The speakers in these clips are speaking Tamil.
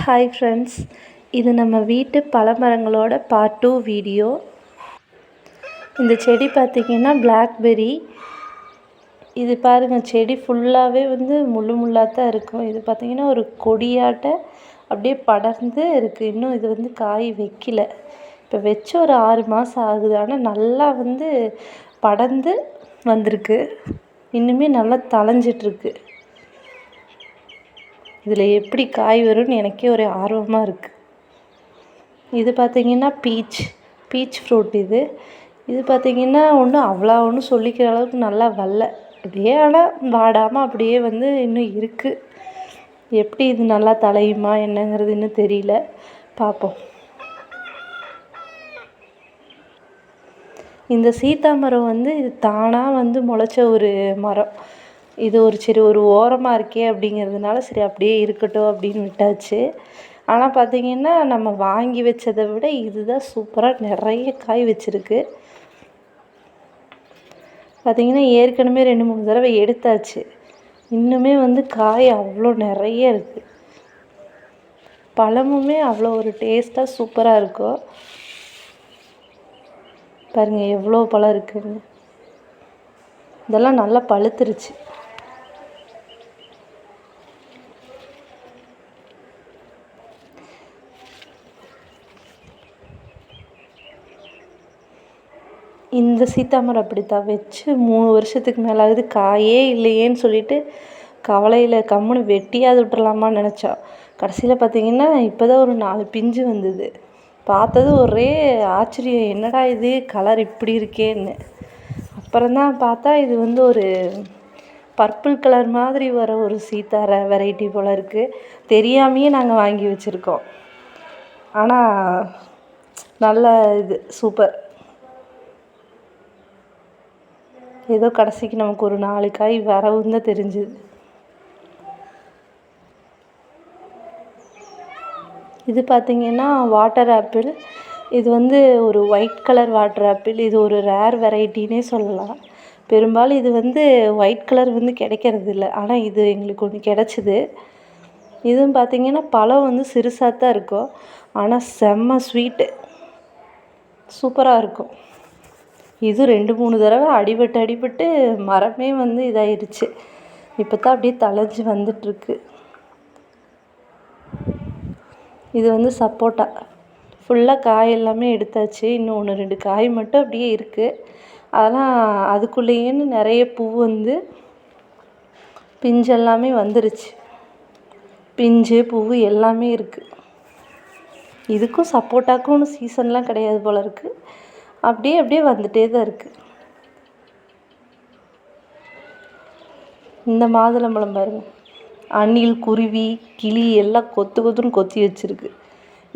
ஹாய் ஃப்ரெண்ட்ஸ், இது நம்ம வீட்டு பழமரங்களோட பார்ட் 2 வீடியோ. இந்த செடி பார்த்திங்கன்னா பிளாக்பெர்ரி. இது பாருங்கள், செடி ஃபுல்லாகவே முள்ளாக தான் இருக்கும். இது பார்த்திங்கன்னா ஒரு கொடியாட்ட அப்படியே படர்ந்து இருக்குது. இன்னும் இது காய் வைக்கல. இப்போ வச்சு ஒரு 6 மாதம் ஆகுது. ஆனால் நல்லா படர்ந்து வந்திருக்கு. இன்னுமே நல்லா தழைஞ்சிட்ருக்கு. இதில் எப்படி காய் வரும்னு எனக்கே ஒரு ஆர்வமாக இருக்குது. இது பார்த்திங்கன்னா பீச் ஃப்ரூட். இது பார்த்திங்கன்னா ஒன்றும் சொல்லிக்கிற அளவுக்கு நல்லா வரல. அப்படியே ஆனால் வாடாமல் அப்படியே இன்னும் இருக்குது. எப்படி இது நல்லா தழையுமா என்னங்கிறது இன்னும் தெரியல, பார்ப்போம். இந்த சீத்தா மரம் இது தானாக முளைச்ச ஒரு மரம். இது ஒரு ஓரமாக இருக்கே அப்படிங்கிறதுனால சரி அப்படியே இருக்கட்டும் அப்படின்னு விட்டாச்சு. ஆனால் பார்த்திங்கன்னா நம்ம வாங்கி வச்சதை விட இதுதான் சூப்பராக நிறைய காய் வச்சுருக்கு. பார்த்திங்கன்னா ஏற்கனவே 2-3 தடவை எடுத்தாச்சு. இன்னுமே காய் அவ்வளோ நிறைய இருக்குது. பழமுமே அவ்வளோ ஒரு டேஸ்ட்டாக சூப்பராக இருக்கும். பாருங்கள் எவ்வளோ பழம் இருக்குங்க. இதெல்லாம் நல்லா பழுத்துருச்சு. இந்த சீத்தாமரம் அப்படித்தான் வச்சு 3 வருஷத்துக்கு மேலே ஆகுது. காயே இல்லையேன்னு சொல்லிட்டு கவலையில் கம்முன்னு வெட்டியாவது விட்டுறலாமான்னு நினச்சோம். கடைசியில் பார்த்திங்கன்னா இப்போ தான் ஒரு 4 பிஞ்சு வந்தது. பார்த்தது ஒரே ஆச்சரியம், என்னடா இது கலர் இப்படி இருக்கேன்னு. அப்புறம்தான் பார்த்தா இது ஒரு பர்பிள் கலர் மாதிரி வர ஒரு சீத்தார வெரைட்டி போல் இருக்குது. தெரியாமையே நாங்கள் வாங்கி வச்சுருக்கோம். ஆனால் நல்ல இது சூப்பர். ஏதோ கடைசிக்கு நமக்கு ஒரு 4 காய் வரவும் தான் தெரிஞ்சுது. இது பார்த்திங்கன்னா வாட்டர் ஆப்பிள். இது ஒரு ஒயிட் கலர் வாட்டர் ஆப்பிள். இது ஒரு ரேர் வெரைட்டினே சொல்லலாம். பெரும்பாலும் இது ஒயிட் கலர் கிடைக்கிறது இல்லை. ஆனால் இது எங்களுக்கு ஒன்று கிடச்சிது. இதுவும் பார்த்திங்கன்னா பழம் சிறுசாக தான் இருக்கும். ஆனால் செம்ம ஸ்வீட்டு, சூப்பராக இருக்கும். இது 2-3 தடவை அடிபட்டு மரமே இதாகிடுச்சு. இப்போ தான் அப்படியே தழைஞ்சி வந்துட்டுருக்கு. இது சப்போட்டா. ஃபுல்லாக காய் எல்லாமே எடுத்தாச்சு. இன்னும் 1-2 காய் மட்டும் அப்படியே இருக்குது. அதெல்லாம் அதுக்குள்ளேயேன்னு நிறைய பூ பிஞ்சு எல்லாமே வந்துருச்சு. பிஞ்சு பூ எல்லாமே இருக்குது. இதுக்கும் சப்போட்டாக்கும் ஒன்றும் சீசன்லாம் கிடையாது போல் இருக்குது. அப்படியே வந்துகிட்டே தான் இருக்குது. இந்த மாதுளம்பழம் பாருங்கள், அணில், குருவி, கிளி எல்லாம் கொத்துன்னு கொத்தி வச்சுருக்கு.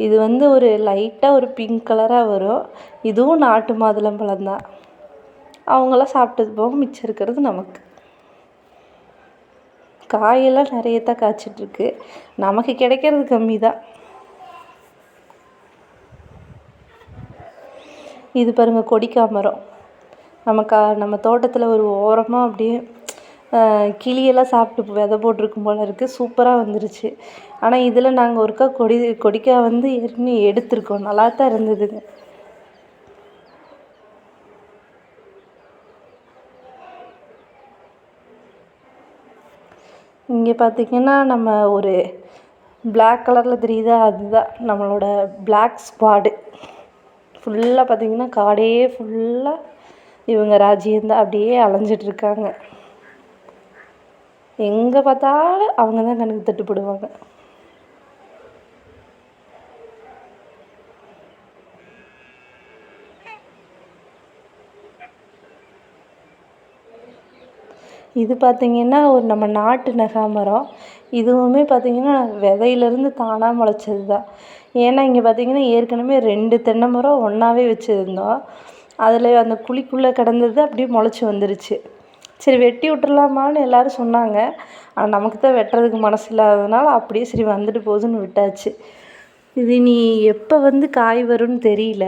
இது ஒரு லைட்டாக ஒரு பிங்க் கலராக வரும். இதுவும் நாட்டு மாதுளம்பழம் தான். அவங்களாம் சாப்பிட்டது போக மிச்சம் இருக்கிறது நமக்கு. காயெல்லாம் நிறைய தான் காய்ச்சிட்ருக்கு. நமக்கு கிடைக்கிறது கம்மி தான். இது பாருங்கள் கொடிக்காமரம். நம்ம தோட்டத்தில் ஒரு ஓரமாக அப்படியே கிளியெல்லாம் சாப்பிட்டு விதை போட்டிருக்கும் போல் இருக்குது. சூப்பராக வந்துருச்சு. ஆனால் இதில் நாங்கள் ஒருக்கா கொடிக்காய் ஏற்கனவே எடுத்திருக்கோம். நல்லா தான் இருந்ததுங்க. இங்கே பார்த்திங்கன்னா நம்ம ஒரு பிளாக் கலரில் தெரியுதா, அதுதான் நம்மளோட பிளாக் ஸ்குவாடு. ஃபுல்லாக பார்த்திங்கன்னா காடே ஃபுல்லாக இவங்க ராஜ்யந்தான் அப்படியே அலைஞ்சிட்ருக்காங்க. எங்கே பார்த்தாலும் அவங்க தான் கணக்கு தட்டுப்படுவாங்க. இது பார்த்திங்கன்னா ஒரு நம்ம நாட்டு நெகாமரம். இதுவுமே பார்த்திங்கன்னா விதையிலேருந்து தானாக முளைச்சது தான். ஏன்னா இங்கே பார்த்திங்கன்னா ஏற்கனவே 2 தென்னை மரம் ஒன்றாவே வச்சுருந்தோம். அதில் அந்த குழிக்குள்ளே கிடந்தது அப்படியே முளைச்சி வந்துருச்சு. சரி வெட்டி விட்டுறலாமான்னு எல்லோரும் சொன்னாங்க. ஆனால் நமக்கு தான் வெட்டுறதுக்கு மனசு இல்லாததுனால அப்படியே சரி வந்துட்டு போகுதுன்னு விட்டாச்சு. இது நீ எப்போ காய் வரும்னு தெரியல.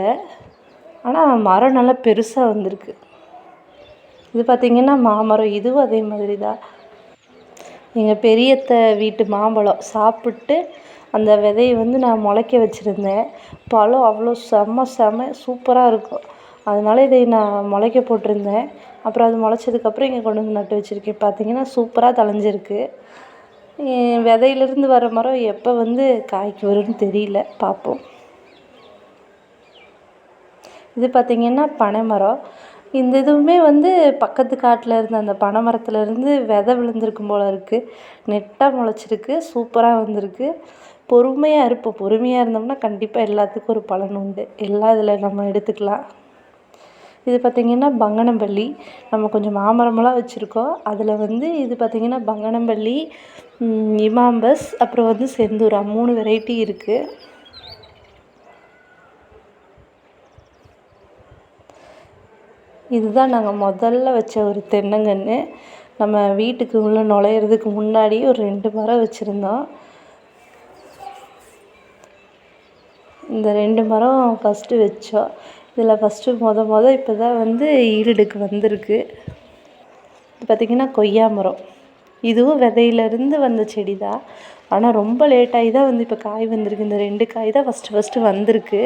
ஆனால் மரம் நல்லா பெருசாக வந்திருக்கு. இது பார்த்திங்கன்னா மாமரம். இதுவும் அதே மாதிரி தான். எங்கள் பெரியத்தை வீட்டு மாம்பழம் சாப்பிட்டு அந்த விதைய வந்து நான் முளைக்க வச்சுருந்தேன். பழம் அவ்வளோ செம்ம சூப்பராக இருக்கும். அதனால இதை நான் முளைக்க போட்டிருந்தேன். அப்புறம் அது முளைச்சதுக்கப்புறம் இங்கே கொண்டு வந்து நட்டு வச்சுருக்கேன். பார்த்தீங்கன்னா சூப்பராக தழைஞ்சிருக்கு. விதையிலேருந்து வர மரம் எப்போ வந்து காய்க்கு வரும்னு தெரியல, பார்ப்போம். இது பார்த்திங்கன்னா பனை மரம். இந்த இதுவுமே வந்து பக்கத்து காட்டில் இருந்த அந்த பனை மரத்துலேருந்து விதை விழுந்திருக்கும் போல் இருக்குது. நெட்டாக முளைச்சிருக்கு, சூப்பராக வந்திருக்கு. பொறுமையாக இருப்போம். பொறுமையாக இருந்தோம்னா கண்டிப்பாக எல்லாத்துக்கும் ஒரு பலன் உண்டு. எல்லாம் இதில் நம்ம எடுத்துக்கலாம். இது பார்த்திங்கன்னா பங்கனப்பள்ளி. நம்ம கொஞ்சம் மாமரமெல்லாம் வச்சுருக்கோம். அதில் வந்து இது பார்த்திங்கன்னா பங்கனப்பள்ளி, இமாம்பஸ், அப்புறம் வந்து செந்தூரா 3 வெரைட்டி இருக்குது. இதுதான் நாங்கள் முதல்ல வச்ச ஒரு தென்னங்கன்று. நம்ம வீட்டுக்கு உள்ளே நுழையிறதுக்கு முன்னாடி ஒரு 2 மரம் வச்சுருந்தோம். இந்த 2 மரம் ஃபஸ்ட்டு வச்சோம். இதில் ஃபஸ்ட்டு இப்போ தான் வந்து ஈல்டுக்கு வந்திருக்கு. இது பார்த்திங்கன்னா கொய்யா மரம். இதுவும் விதையிலேருந்து வந்த செடி தான். ஆனால் ரொம்ப லேட்டாகி தான் வந்து இப்போ காய் வந்திருக்கு. இந்த 2 காய் தான் ஃபஸ்ட்டு வந்திருக்கு.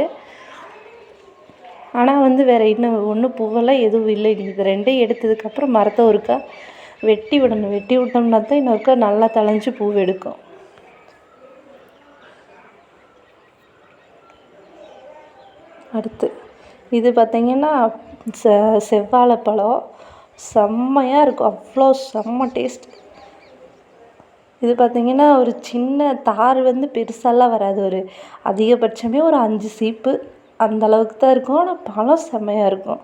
ஆனால் வந்து வேறு இன்னும் ஒன்றும் பூவெல்லாம் எதுவும் இல்லை. இது 2யும் எடுத்ததுக்கப்புறம் மரத்தை ஒருக்கா வெட்டி விடணும். வெட்டி விட்டோம்னா தான் இன்னொருக்கா நல்லா தழைஞ்சி பூ எடுக்கும். அடுத்து இது பார்த்திங்கன்னா செவ்வாழைப்பழம். செம்மையாக இருக்கும், அவ்வளோ செம்ம டேஸ்ட். இது பார்த்திங்கன்னா ஒரு சின்ன தார் வந்து பெருசாலாம் வராது. ஒரு அதிகபட்சமே ஒரு 5 சீப்பு அந்த அளவுக்கு தான் இருக்கும். ஆனால் பழம் செம்மையாக இருக்கும்.